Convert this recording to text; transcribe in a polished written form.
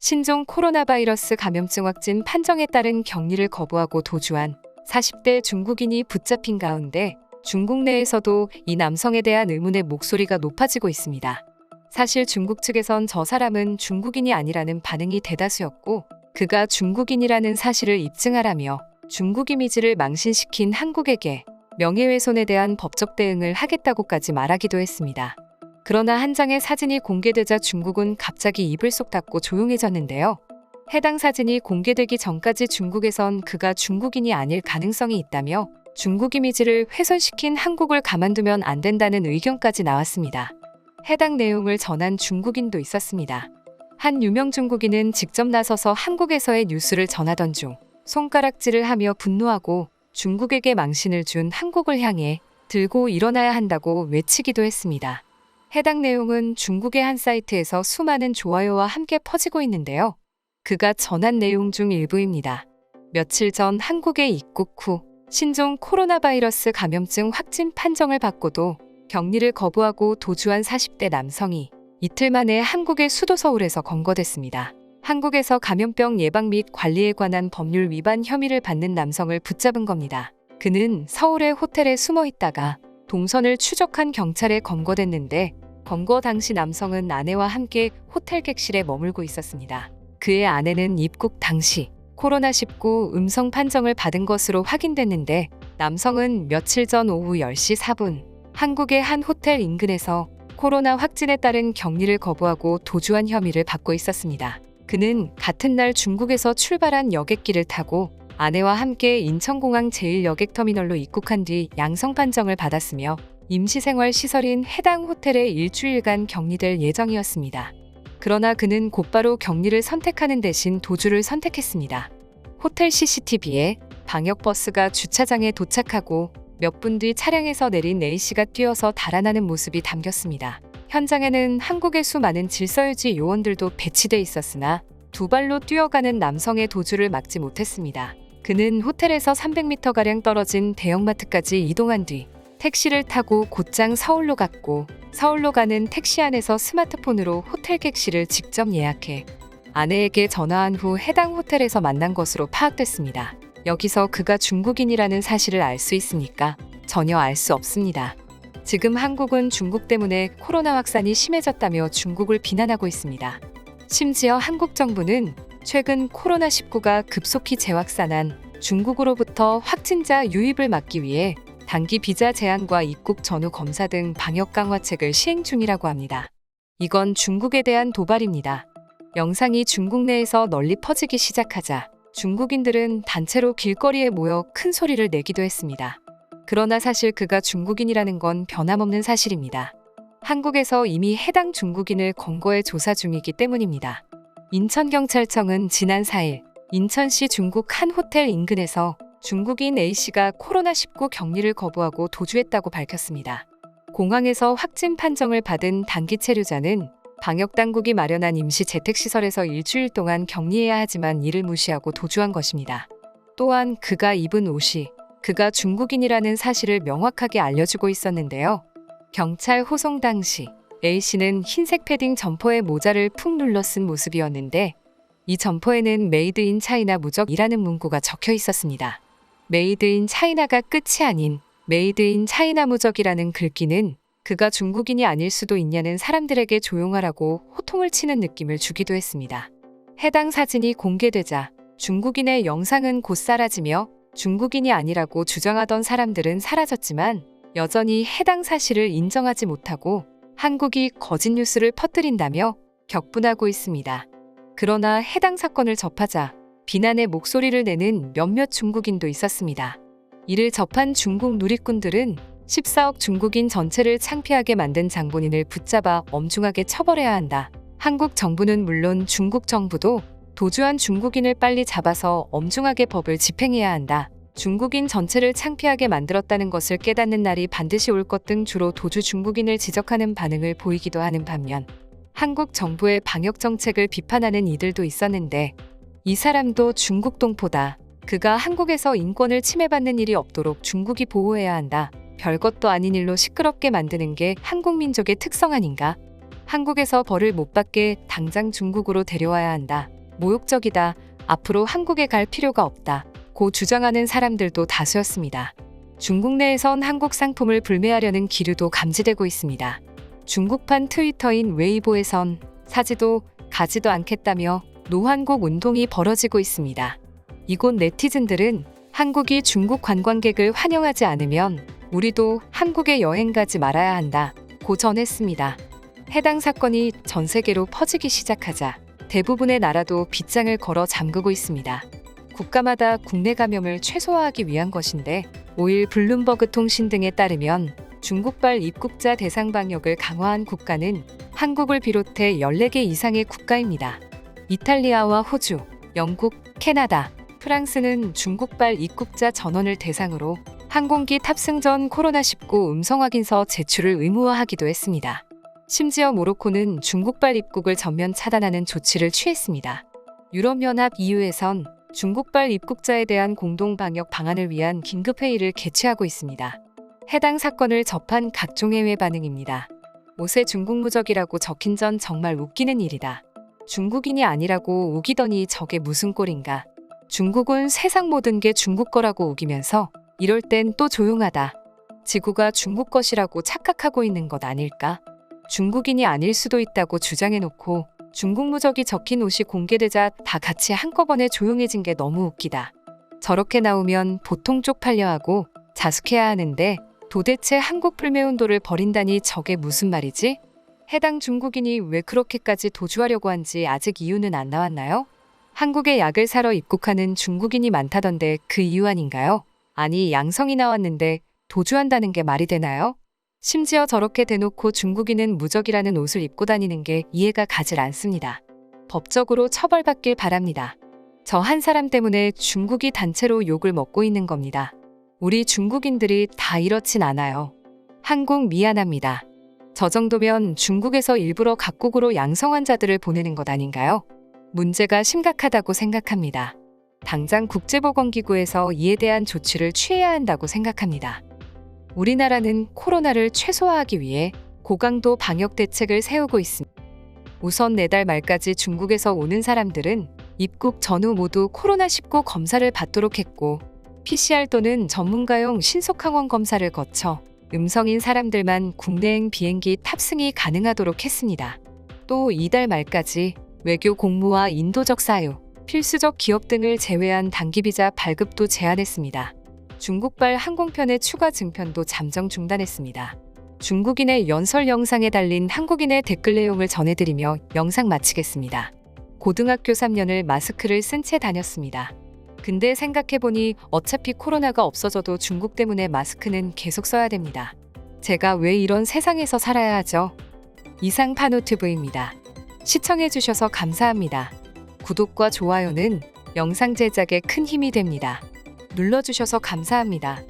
신종 코로나 바이러스 감염증 확진 판정에 따른 격리를 거부하고 도주한 40대 중국인이 붙잡힌 가운데 중국 내에서도 이 남성에 대한 의문의 목소리가 높아지고 있습니다. 사실 중국 측에선 저 사람은 중국인이 아니라는 반응이 대다수였고, 그가 중국인이라는 사실을 입증하라며 중국 이미지를 망신시킨 한국에게 명예훼손에 대한 법적 대응을 하겠다고까지 말하기도 했습니다. 그러나 한 장의 사진이 공개되자 중국은 갑자기 입을 쏙 닫고 조용해졌는데요. 해당 사진이 공개되기 전까지 중국에선 그가 중국인이 아닐 가능성이 있다며 중국 이미지를 훼손시킨 한국을 가만두면 안 된다는 의견까지 나왔습니다. 해당 내용을 전한 중국인도 있었습니다. 한 유명 중국인은 직접 나서서 한국에서의 뉴스를 전하던 중 손가락질을 하며 분노하고 중국에게 망신을 준 한국을 향해 들고 일어나야 한다고 외치기도 했습니다. 해당 내용은 중국의 한 사이트에서 수많은 좋아요와 함께 퍼지고 있는데요. 그가 전한 내용 중 일부입니다. 며칠 전 한국에 입국 후 신종 코로나 바이러스 감염증 확진 판정을 받고도 격리를 거부하고 도주한 40대 남성이 이틀 만에 한국의 수도 서울에서 검거됐습니다. 한국에서 감염병 예방 및 관리에 관한 법률 위반 혐의를 받는 남성을 붙잡은 겁니다. 그는 서울의 호텔에 숨어 있다가 동선을 추적한 경찰에 검거됐는데, 검거 당시 남성은 아내와 함께 호텔 객실에 머물고 있었습니다. 그의 아내는 입국 당시 코로나19 음성 판정을 받은 것으로 확인됐는데, 남성은 며칠 전 오후 10시 4분 한국의 한 호텔 인근에서 코로나 확진에 따른 격리를 거부하고 도주한 혐의를 받고 있었습니다. 그는 같은 날 중국에서 출발한 여객기를 타고 아내와 함께 인천공항 제1여객터미널로 입국한 뒤 양성 판정을 받았으며 임시생활시설인 해당 호텔에 일주일간 격리될 예정이었습니다. 그러나 그는 곧바로 격리를 선택하는 대신 도주를 선택했습니다. 호텔 CCTV에 방역버스가 주차장에 도착하고 몇 분 뒤 차량에서 내린 A씨가 뛰어서 달아나는 모습이 담겼습니다. 현장에는 한국의 수많은 질서유지 요원들도 배치돼 있었으나 두 발로 뛰어가는 남성의 도주를 막지 못했습니다. 그는 호텔에서 300m가량 떨어진 대형마트까지 이동한 뒤 택시를 타고 곧장 서울로 갔고, 서울로 가는 택시 안에서 스마트폰으로 호텔 객실을 직접 예약해 아내에게 전화한 후 해당 호텔에서 만난 것으로 파악됐습니다. 여기서 그가 중국인이라는 사실을 알 수 있습니까? 전혀 알 수 없습니다. 지금 한국은 중국 때문에 코로나 확산이 심해졌다며 중국을 비난하고 있습니다. 심지어 한국 정부는 최근 코로나19가 급속히 재확산한 중국으로부터 확진자 유입을 막기 위해 단기 비자 제한과 입국 전후 검사 등 방역 강화책을 시행 중이라고 합니다. 이건 중국에 대한 도발입니다. 영상이 중국 내에서 널리 퍼지기 시작하자 중국인들은 단체로 길거리에 모여 큰 소리를 내기도 했습니다. 그러나 사실 그가 중국인이라는 건 변함없는 사실입니다. 한국에서 이미 해당 중국인을 검거해 조사 중이기 때문입니다. 인천경찰청은 지난 4일 인천시 중국 한 호텔 인근에서 중국인 A씨가 코로나19 격리를 거부하고 도주했다고 밝혔습니다. 공항에서 확진 판정을 받은 단기 체류자는 방역당국이 마련한 임시 재택시설에서 일주일 동안 격리해야 하지만 이를 무시하고 도주한 것입니다. 또한 그가 입은 옷이 그가 중국인이라는 사실을 명확하게 알려주고 있었는데요. 경찰 호송 당시 A씨는 흰색 패딩 점퍼에 모자를 푹 눌러 쓴 모습이었는데, 이 점퍼에는 메이드 인 차이나 무적이라는 문구가 적혀 있었습니다. 메이드 인 차이나가 끝이 아닌 메이드 인 차이나 무적이라는 글귀는 그가 중국인이 아닐 수도 있냐는 사람들에게 조용하라고 호통을 치는 느낌을 주기도 했습니다. 해당 사진이 공개되자 중국인의 영상은 곧 사라지며 중국인이 아니라고 주장하던 사람들은 사라졌지만, 여전히 해당 사실을 인정하지 못하고 한국이 거짓 뉴스를 퍼뜨린다며 격분하고 있습니다. 그러나 해당 사건을 접하자 비난의 목소리를 내는 몇몇 중국인도 있었습니다. 이를 접한 중국 누리꾼들은 14억 중국인 전체를 창피하게 만든 장본인을 붙잡아 엄중하게 처벌해야 한다. 한국 정부는 물론 중국 정부도 도주한 중국인을 빨리 잡아서 엄중하게 법을 집행해야 한다. 중국인 전체를 창피하게 만들었다는 것을 깨닫는 날이 반드시 올 것 등 주로 도주 중국인을 지적하는 반응을 보이기도 하는 반면, 한국 정부의 방역 정책을 비판하는 이들도 있었는데, 이 사람도 중국 동포다. 그가 한국에서 인권을 침해받는 일이 없도록 중국이 보호해야 한다. 별것도 아닌 일로 시끄럽게 만드는 게 한국 민족의 특성 아닌가? 한국에서 벌을 못 받게 당장 중국으로 데려와야 한다. 모욕적이다. 앞으로 한국에 갈 필요가 없다. 고 주장하는 사람들도 다수였습니다. 중국 내에선 한국 상품을 불매하려는 기류도 감지되고 있습니다. 중국판 트위터인 웨이보에선 사지도 가지도 않겠다며 노한국 운동이 벌어지고 있습니다. 이곳 네티즌들은 한국이 중국 관광객을 환영하지 않으면 우리도 한국에 여행 가지 말아야 한다 고 전했습니다. 해당 사건이 전 세계로 퍼지기 시작하자 대부분의 나라도 빗장을 걸어 잠그고 있습니다. 국가마다 국내 감염을 최소화하기 위한 것인데 5일 블룸버그 통신 등에 따르면 중국발 입국자 대상 방역을 강화한 국가는 한국을 비롯해 14개 이상의 국가입니다. 이탈리아와 호주, 영국, 캐나다, 프랑스는 중국발 입국자 전원을 대상으로 항공기 탑승 전 코로나19 음성 확인서 제출을 의무화하기도 했습니다. 심지어 모로코는 중국발 입국을 전면 차단하는 조치를 취했습니다. 유럽연합 EU에선 중국발 입국자에 대한 공동 방역 방안을 위한 긴급회의를 개최하고 있습니다. 해당 사건을 접한 각종 해외 반응입니다. 옷에 중국 무적이라고 적힌 전 정말 웃기는 일이다. 중국인이 아니라고 우기더니 저게 무슨 꼴인가. 중국은 세상 모든 게 중국 거라고 우기면서 이럴 땐 또 조용하다. 지구가 중국 것이라고 착각하고 있는 것 아닐까? 중국인이 아닐 수도 있다고 주장해놓고 중국 무적이 적힌 옷이 공개되자 다 같이 한꺼번에 조용해진 게 너무 웃기다. 저렇게 나오면 보통 쪽팔려 하고 자숙해야 하는데 도대체 한국 불매운동을 벌인다니 저게 무슨 말이지? 해당 중국인이 왜 그렇게까지 도주하려고 한지 아직 이유는 안 나왔나요? 한국에 약을 사러 입국하는 중국인이 많다던데 그 이유 아닌가요? 아니 양성이 나왔는데 도주한다는 게 말이 되나요? 심지어 저렇게 대놓고 중국인은 무적이라는 옷을 입고 다니는 게 이해가 가질 않습니다. 법적으로 처벌받길 바랍니다. 저 한 사람 때문에 중국이 단체로 욕을 먹고 있는 겁니다. 우리 중국인들이 다 이렇진 않아요. 한국 미안합니다. 저 정도면 중국에서 일부러 각국으로 양성 환자들을 보내는 것 아닌가요? 문제가 심각하다고 생각합니다. 당장 국제보건기구에서 이에 대한 조치를 취해야 한다고 생각합니다. 우리나라는 코로나를 최소화하기 위해 고강도 방역 대책을 세우고 있습니다. 우선 내달 말까지 중국에서 오는 사람들은 입국 전후 모두 코로나19 검사를 받도록 했고 PCR 또는 전문가용 신속항원 검사를 거쳐 음성인 사람들만 국내행 비행기 탑승이 가능하도록 했습니다. 또 이달 말까지 외교 공무와 인도적 사유, 필수적 기업 등을 제외한 단기비자 발급도 제한했습니다. 중국발 항공편의 추가 증편도 잠정 중단했습니다. 중국인의 연설 영상에 달린 한국인의 댓글 내용을 전해드리며 영상 마치겠습니다. 고등학교 3년을 마스크를 쓴 채 다녔습니다. 근데 생각해보니 어차피 코로나가 없어져도 중국 때문에 마스크는 계속 써야 됩니다. 제가 왜 이런 세상에서 살아야 하죠? 이상 파노튜브입니다. 시청해주셔서 감사합니다. 구독과 좋아요는 영상 제작에 큰 힘이 됩니다. 눌러주셔서 감사합니다.